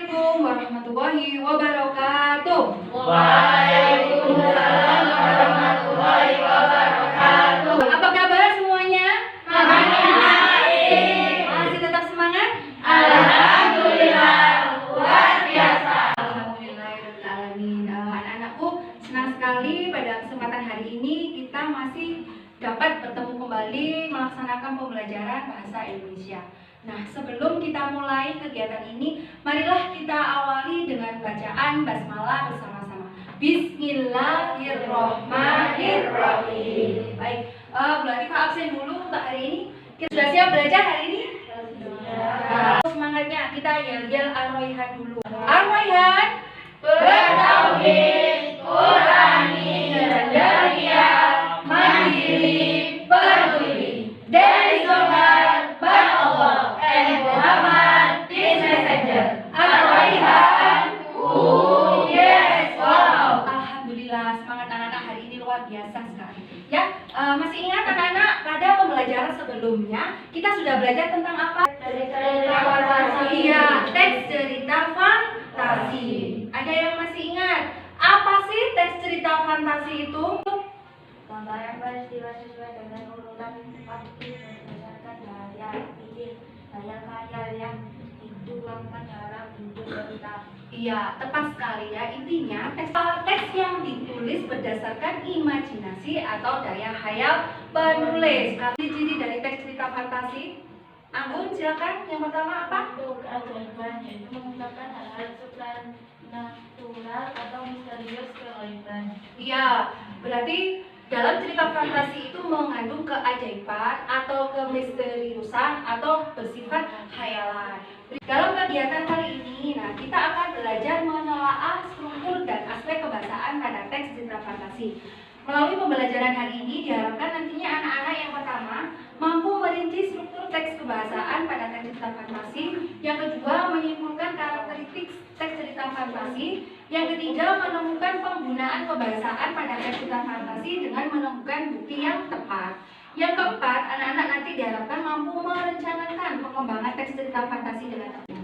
Assalamualaikum warahmatullahi wabarakatuh. Waalaikumsalam warahmatullahi wabarakatuh. Apa kabar semuanya? Baik. Masih tetap semangat? Alhamdulillah, luar biasa. Alhamdulillahirrahmanirrahim. Anak-anakku, senang sekali pada kesempatan hari ini kita masih dapat bertemu kembali melaksanakan pembelajaran bahasa Indonesia. Nah, sebelum kita mulai kegiatan ini, marilah kita awali dengan bacaan basmalah bersama-sama. Bismillahirrahmanirrahim. Baik, Bu Latifah absen dulu untuk hari ini. Kita sudah siap belajar hari ini? Nah, semangatnya kita yel-yel Ar-Rayhan dulu. Ar-Rayhan Bertauhid, Qurani, Jajariyah, Mandiri, Peduli. Dari Zohar, Bar Allah, and Muhammad, Peace Messenger. Ar-Rayhan, yes, wow. Alhamdulillah, semangat anak-anak hari ini luar biasa sekali. Ya, masih ingat anak-anak pada pembelajaran sebelumnya kita sudah belajar tentang apa? Cerita fantasi. Iya, teks cerita fantasi. Ada yang masih ingat? Apa sih teks cerita fantasi itu? Gambaran peristiwa sesuai dengan urutan pasti berdasarkan daya pikir, daya khayal yang dituangkan dalam bentuk cerita. Iya, tepat sekali ya. Intinya teks yang ditulis berdasarkan imajinasi atau daya khayal penulis. Ciri-ciri dari teks cerita fantasi. Anggun, silakan. Yang pertama apa? Untuk keajaiban, yaitu mengungkapkan hal-hal supranatural atau misterius keajaiban. Iya, berarti dalam cerita fantasi itu mengandung keajaiban atau kemisteriusan atau bersifat khayalan. Dalam kegiatan kali ini, kita akan belajar menelaah struktur dan aspek kebahasaan pada teks cerita fantasi. Melalui pembelajaran hari ini diharapkan nantinya anak-anak yang pertama mampu merinci struktur teks kebahasaan pada teks cerita fantasi, yang kedua menyimpulkan karakteristik teks cerita fantasi, yang ketiga menemukan penggunaan kebahasaan pada teks cerita fantasi dengan menemukan bukti yang tepat. Yang keempat, anak-anak nanti diharapkan mampu merencanakan pengembangan teks cerita fantasi dengan tepat.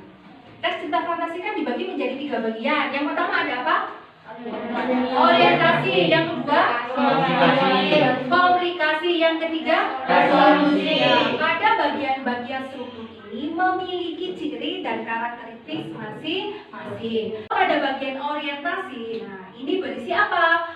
Teks cerita fantasi kan dibagi menjadi 3 bagian. Yang pertama ada apa? Orientasi. Yang kedua? Komunikasi. Yang ketiga? Resolusi. Pada bagian-bagian struktur ini memiliki ciri dan karakteristik masing-masing. Pada bagian orientasi, ini berisi apa?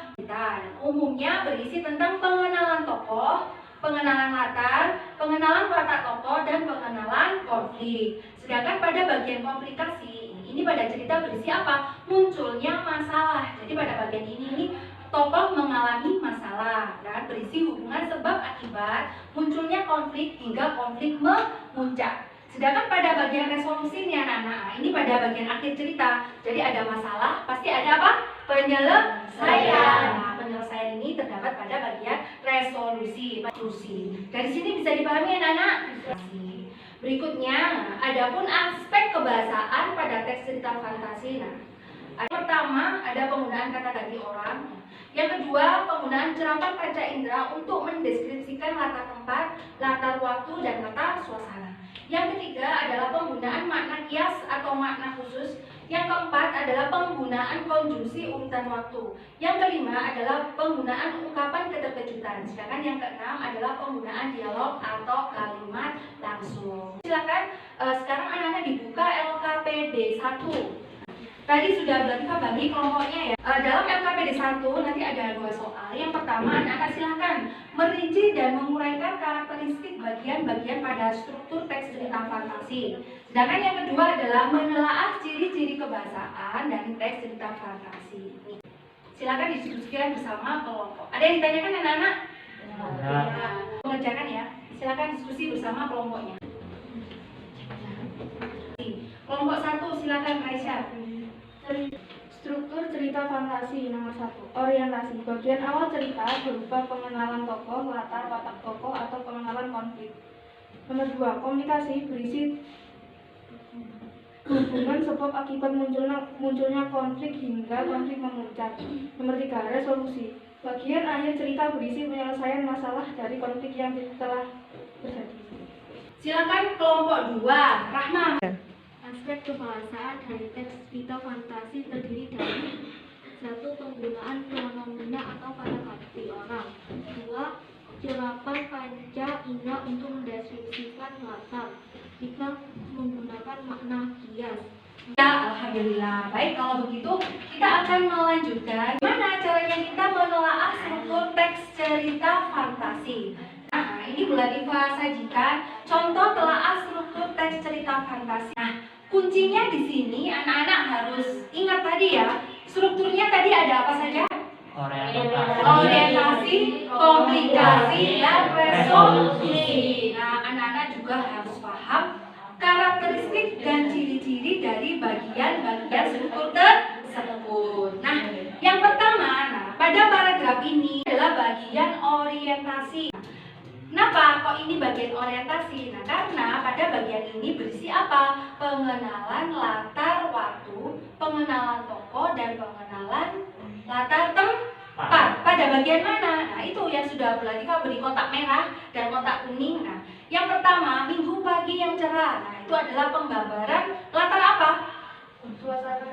Umumnya berisi tentang pengenalan tokoh, pengenalan latar, pengenalan watak tokoh, dan pengenalan konflik. Sedangkan pada bagian komplikasi, ini pada cerita berisi apa? Munculnya masalah. Jadi pada bagian ini tokoh mengalami masalah dan berisi hubungan sebab akibat munculnya konflik hingga konflik memuncak. Sedangkan pada bagian resolusi nih anak-anak, ini pada bagian akhir cerita. Jadi ada masalah, pasti ada apa? Penyelesaian. Nah, penyelesaian ini terdapat pada bagian resolusi. Dari sini bisa dipahami anak-anak? Berikutnya, adapun aspek kebahasaan pada teks cerita fantasi. Pertama, ada penggunaan kata ganti orang. Yang kedua, penggunaan cerapan panca indera untuk mendeskripsikan latar tempat, latar waktu, dan latar suasana. Yang ketiga adalah penggunaan makna kias atau makna khusus. Yang keempat adalah penggunaan konjungsi urutan waktu. Yang kelima adalah penggunaan ungkapan keterkejutan. Sedangkan yang keenam adalah penggunaan dialog atau kalimat langsung. Silakan sekarang anak-anak dibuka LKPD 1. Tadi sudah berarti bagi kelompoknya ya. Dalam LKPD 1 nanti ada 2 soal. Yang pertama, anak-anak silahkan merinci dan menguraikan karakteristik bagian-bagian pada struktur teks cerita fantasi. Sedangkan yang kedua adalah menelaah ciri-ciri kebahasaan dari teks cerita fantasi. Silakan diskusikan bersama kelompok. Ada yang ditanyakan anak-anak? Mengerjakan ya. Silakan diskusi bersama kelompoknya. Kelompok 1 silakan Raisya. Struktur cerita fantasi nomor 1. Orientasi. Bagian awal cerita berupa pengenalan tokoh, latar watak tokoh, atau pengenalan konflik. Nomor 2. Komunikasi berisi hubungan sebab akibat munculnya konflik hingga konflik memuncak. Nomor 3. Resolusi. Bagian akhir cerita berisi penyelesaian masalah dari konflik yang telah terjadi. Silakan kelompok 2, Rahma. Aspek kebahasaan dari teks cerita fantasi terdiri dari: 1. Penggunaan fenomena atau paragraf orang. 2. Cerapan panca indera untuk mendeskripsikan latar. 3. Menggunakan makna kias. Ya, alhamdulillah. Baik, kalau begitu kita akan melanjutkan gimana caranya kita menelaah struktur teks cerita fantasi. Nah, ini Bu Latifah sajikan contoh telaah struktur teks cerita fantasi. Nah, kuncinya di sini anak-anak harus ingat tadi ya. Strukturnya tadi ada apa saja? Orientasi, komplikasi, dan resolusi. Nah, anak-anak juga harus paham karakteristik dan ciri-ciri dari bagian-bagian struktur tersebut. Nah, yang pertama, pada paragraf ini adalah bagian orientasi. Kenapa kok ini bagian orientasi? Nah, karena pada bagian ini berisi apa? Pengenalan latar waktu, pengenalan tokoh, dan pengenalan latar tempat. Pada bagian mana? Nah, itu yang sudah Bu Latifah beri kotak merah dan kotak kuning. Nah, yang pertama, minggu pagi yang cerah. Nah, itu adalah penggambaran latar apa?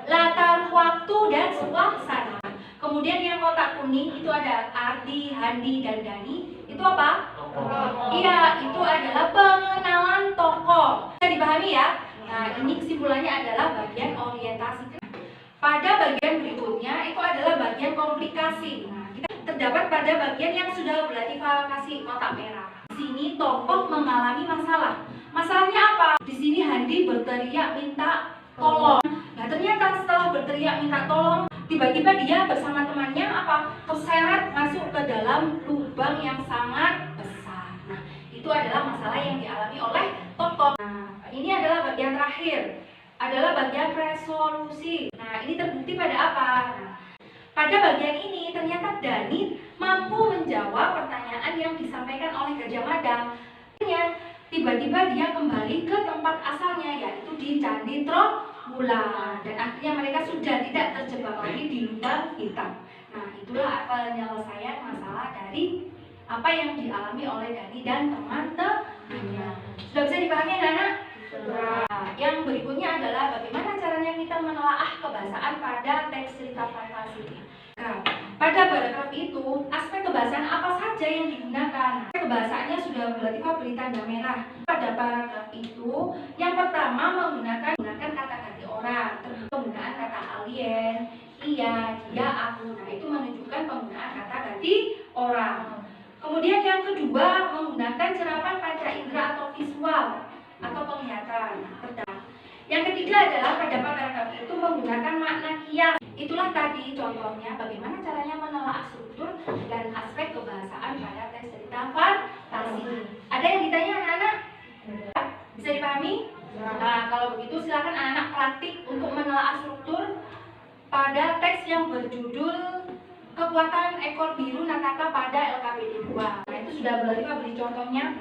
Latar waktu dan suasana. Kemudian yang kotak kuning itu ada Ardi, Handi, dan Dani. Itu apa? Iya, itu adalah pengenalan tokoh. Bisa dipahami ya? Nah, ini kesimpulannya adalah bagian orientasi. Pada bagian berikutnya itu adalah bagian komplikasi. Nah, kita terdapat pada bagian yang sudah Bu Latifah kasih kotak merah. Di sini tokoh mengalami masalah. Masalahnya apa? Di sini Handi berteriak minta tolong. Nah, ternyata setelah berteriak minta tolong, tiba-tiba dia bersama temannya terseret masuk ke dalam lubang yang sangat besar. Nah, itu adalah masalah yang dialami oleh tokoh. Nah, ini adalah bagian terakhir, adalah bagian resolusi. Nah, ini terbukti pada apa? Nah, pada bagian ini ternyata Dani mampu menjawab pertanyaan yang disampaikan oleh Gajah Mada. Tiba-tiba dia kembali ke tempat asalnya, yaitu di Candi Trowulan, dan akhirnya mereka sudah tidak terjebak lagi di lubang hitam. Nah, itulah penyelesaian masalah dari apa yang dialami oleh Dani dan teman-temannya. Sudah bisa dipahami anak-anak? Nah, yang berikutnya adalah bagaimana caranya kita menelaah kebahasaan pada teks cerita fantasi. Nah, pada paragraf itu, aspek kebahasaan apa saja yang digunakan? Kebahasaannya sudah Bu Latifah beri tanda merah. Pada paragraf itu, yang pertama menggunakan kata ganti orang, penggunaan kata alien, iya, dia, aku. Nah, itu menunjukkan penggunaan kata ganti orang. Kemudian yang kedua, menggunakan cerapan panca indera atau visual atau penglihatan. Yang ketiga adalah pada paragraf itu menggunakan makna kias. Itulah tadi contohnya bagaimana caranya menelaah struktur dan aspek kebahasaan pada teks cerita fantasi. Ada yang ditanya anak-anak? Bisa dipahami? Nah, kalau begitu silakan anak-anak praktik untuk menelaah struktur pada teks yang berjudul Kekuatan Ekor Biru Nataka pada LKPD 2. Nah, itu sudah beri contohnya.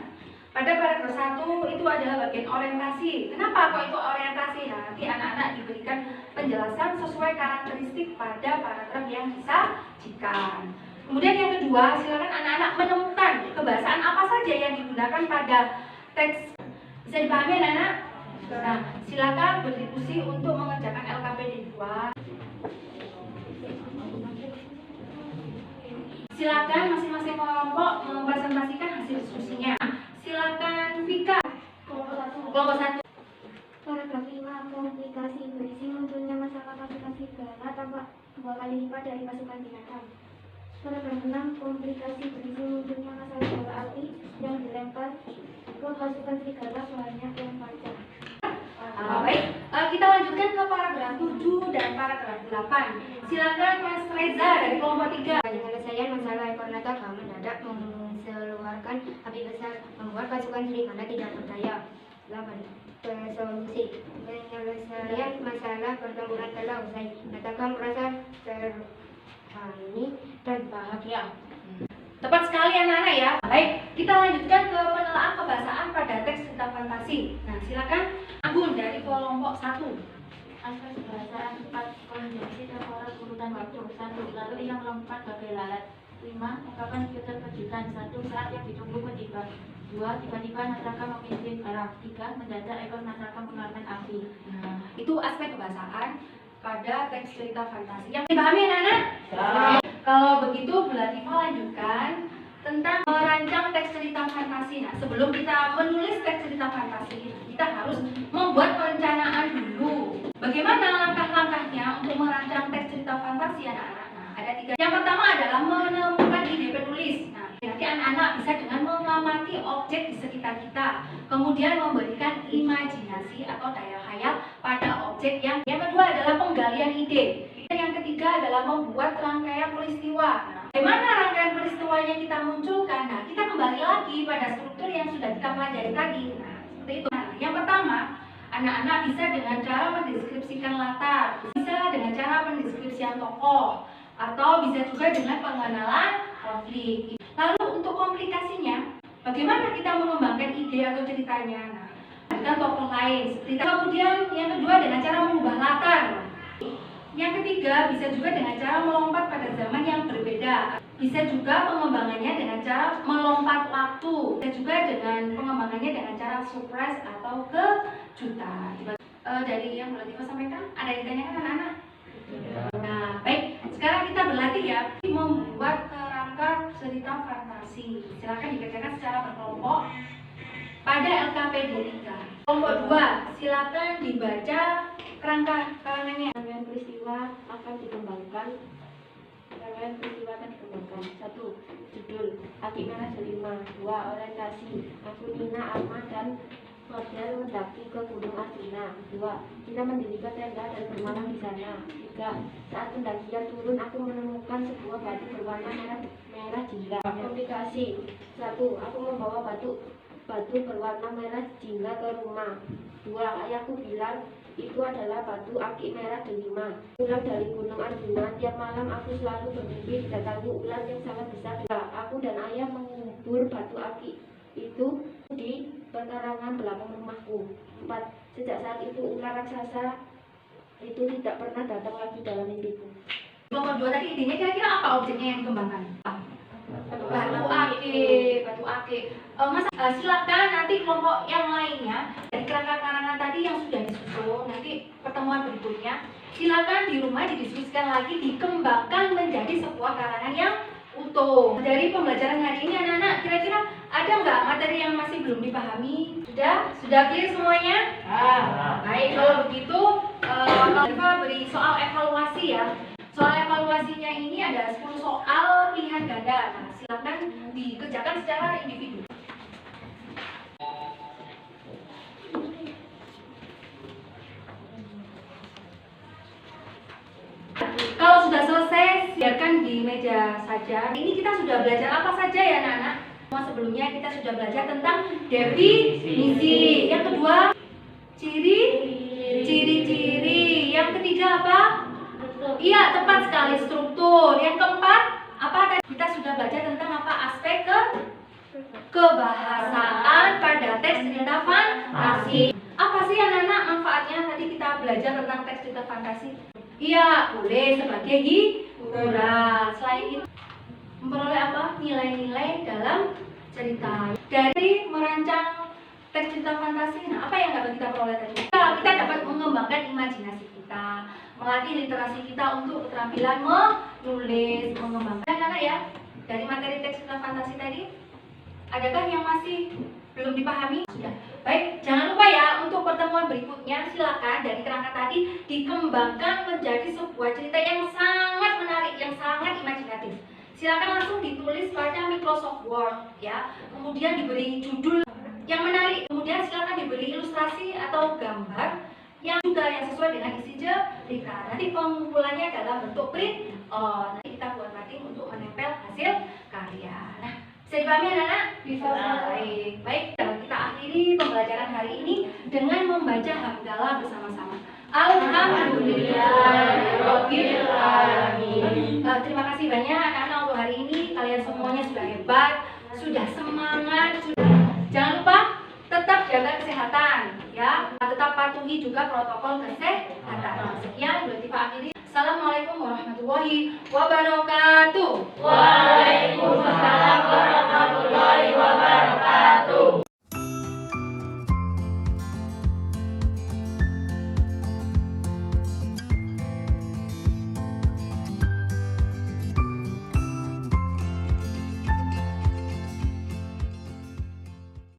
Pada paragraf 1 itu adalah bagian orientasi. Kenapa kok itu orientasi? Nah, nanti anak-anak diberikan penjelasan sesuai karakteristik pada paragraf yang disajikan. Kemudian yang kedua, silakan anak-anak menemukan kebahasaan apa saja yang digunakan pada teks. Bisa dipahami anak-anak? Nah, silakan berdiskusi untuk mengerjakan LKPD 2. Silakan masing-masing kelompok mempresentasikan hasil diskusinya. Silakan Vika. Kelompok 1. Paragraf 5. Komplikasi berisi munculnya masalah pasukan serigala tampak 2 kali lipat dari pasukan binatang. Paragraf 6. Komplikasi berisi munculnya masalah bola api yang dilempar ke pasukan serigala sebanyak yang panjang. Baik, kita lanjutkan ke paragraf 7 dan paragraf 8. Silakan Mas Reza dari kelompok 3. Penyelesaian masalah ekor nataka mendadak mengeluarkan api besar, membuat pasukan serigala tidak berdaya. 8. Resolusi. Penyelesaian masalah pertempuran telah usai. Nataka merasa terhani dan bahagia. Tepat sekali anak-anak ya. Baik, kita lanjutkan ke penelaahan kebahasaan pada teks cerita fantasi. Nah, silakan Agun dari kelompok 1. Aspek kebahasaan 4. Konjungsi terporos urutan waktu. 1. Lalu yang lompat bagai lalat. 5. Ungkapan keterkejutan. 1. Saat yang ditunggu tiba. 2. Tiba-tiba Nataka memimpin perang. 3. Mendadak ekor Nataka mengeluarkan api. Nah, itu aspek kebahasaan. pada teks cerita fantasi. Yang dipahami anak-anak? Kalau begitu Bu Latifah lanjutkan tentang merancang teks cerita fantasi. Nah, sebelum kita menulis teks cerita fantasi, kita harus membuat perencanaan dulu. Bagaimana langkah-langkahnya untuk merancang teks cerita fantasi anak-anak? Nah, ada 3. Yang pertama adalah menemukan ide penulis. Nah, nanti anak-anak bisa dengan mengamati objek di sekitar kita, kemudian memberikan imajinasi atau daya khayal pada objek yang kedua adalah penggalian ide. Yang ketiga adalah membuat rangkaian peristiwa. Nah, bagaimana rangkaian peristiwanya kita munculkan? Nah, kita kembali lagi pada struktur yang sudah kita pelajari tadi. Nah, seperti itu. Nah, yang pertama, anak-anak bisa dengan cara mendeskripsikan latar, bisa dengan cara mendeskripsikan tokoh, atau bisa juga dengan pengenalan konflik. Lalu untuk komplikasinya, bagaimana kita mengembangkan ide atau ceritanya? Nah, dengan tokoh lain. Kemudian yang kedua dengan cara mengubah latar. Yang ketiga bisa juga dengan cara melompat pada zaman yang berbeda. Bisa juga pengembangannya dengan cara melompat waktu. Bisa juga dengan pengembangannya dengan cara surprise atau kejutan. Dari yang Bu Latifah sampaikan, ada yang ditanyakan anak-anak? Nah, baik. Sekarang kita berlatih ya membuat kerangka cerita fantasi. Silakan dikerjakan secara berkelompok pada LKPD 3. Kelompok 2, silakan dibaca karangannya. Rangkaian peristiwa akan dikembangkan. 1. Judul Aki Merah Delima. 2. Orientasi. Aku Nina, Alma dan Model mendaki ke Gunung Arjuna. 2. Kita mendirikan tenda dan bermalam di sana. 3. Saat pendakian turun, aku menemukan sebuah batu berwarna merah jingga. Komplikasi. 1. Aku membawa batu berwarna merah jingga ke rumah. 2. Ayahku bilang itu adalah batu aki merah delima. Pulang dari Gunung Arjuna, tiap malam aku selalu bermimpi didatangi ular yang sangat besar. Aku dan ayah mengubur batu aki itu di pekarangan belakang rumahku. 4. Sejak saat itu ular raksasa itu tidak pernah datang lagi dalam mimpiku. Kelompok 2 tadi intinya kira-kira apa objeknya yang dikembangkan? Batu ake. Silakan nanti kelompok yang lainnya dari kerangka karangan tadi yang sudah disusun, nanti pertemuan berikutnya silakan di rumah didiskusikan lagi, dikembangkan menjadi sebuah karangan yang utuh. Dari pembelajaran hari ini anak-anak, kira-kira ada nggak materi yang masih belum dipahami? Sudah clear semuanya? Baik, kalau begitu kita beri soal evaluasi ya. Soal evaluasinya ini ada 10 soal pilihan ganda. Nah, silakan dikerjakan secara individu. Kalau sudah selesai, biarkan di meja saja. Ini kita sudah belajar apa saja ya anak-anak? Sebelumnya kita sudah belajar tentang definisi. Yang kedua, ciri-ciri. Yang ketiga apa? Iya, tepat sekali, struktur. Yang keempat, apa tadi? Kita sudah belajar tentang apa? Aspek kebahasaan pada teks cerita fantasi. Apa sih anak-anak manfaatnya? Tadi kita belajar tentang teks cerita fantasi. Iya, boleh sebagai hiburan. Selain itu, memperoleh apa? Nilai-nilai dalam cerita. Dari merancang teks cerita fantasi, nah apa yang dapat kita peroleh tadi? Kita dapat mengembangkan imajinasi kita, melatih literasi kita untuk keterampilan menulis, mengembangkan anak-anak ya. Dari materi teks cerita fantasi tadi, adakah yang masih belum dipahami? Sudah. Baik, jangan lupa ya untuk pertemuan berikutnya silakan dari kerangka tadi dikembangkan menjadi sebuah cerita yang sangat menarik, yang sangat imajinatif. Silakan langsung ditulis pada Microsoft Word ya. Kemudian diberi judul yang menarik, kemudian silakan diberi ilustrasi atau gambar yang juga yang sesuai dengan isi cerita. Nanti pengumpulannya dalam bentuk print. Nanti kita buat cutting untuk menempel hasil karya. Nah, bisa dipahami anak-anak? Bisa. Baik, kita akhiri pembelajaran hari ini dengan membaca hamdalah bersama-sama. Alhamdulillahirabbil alamin. Terima kasih banyak anak-anak untuk hari ini. Kalian semuanya sudah hebat, sudah semangat, jangan lupa tetap jaga kesehatan ya, tetap patuhi juga protokol kesehatan. Sekian, Bu Latifah akhiri. Assalamualaikum warahmatullahi wabarakatuh.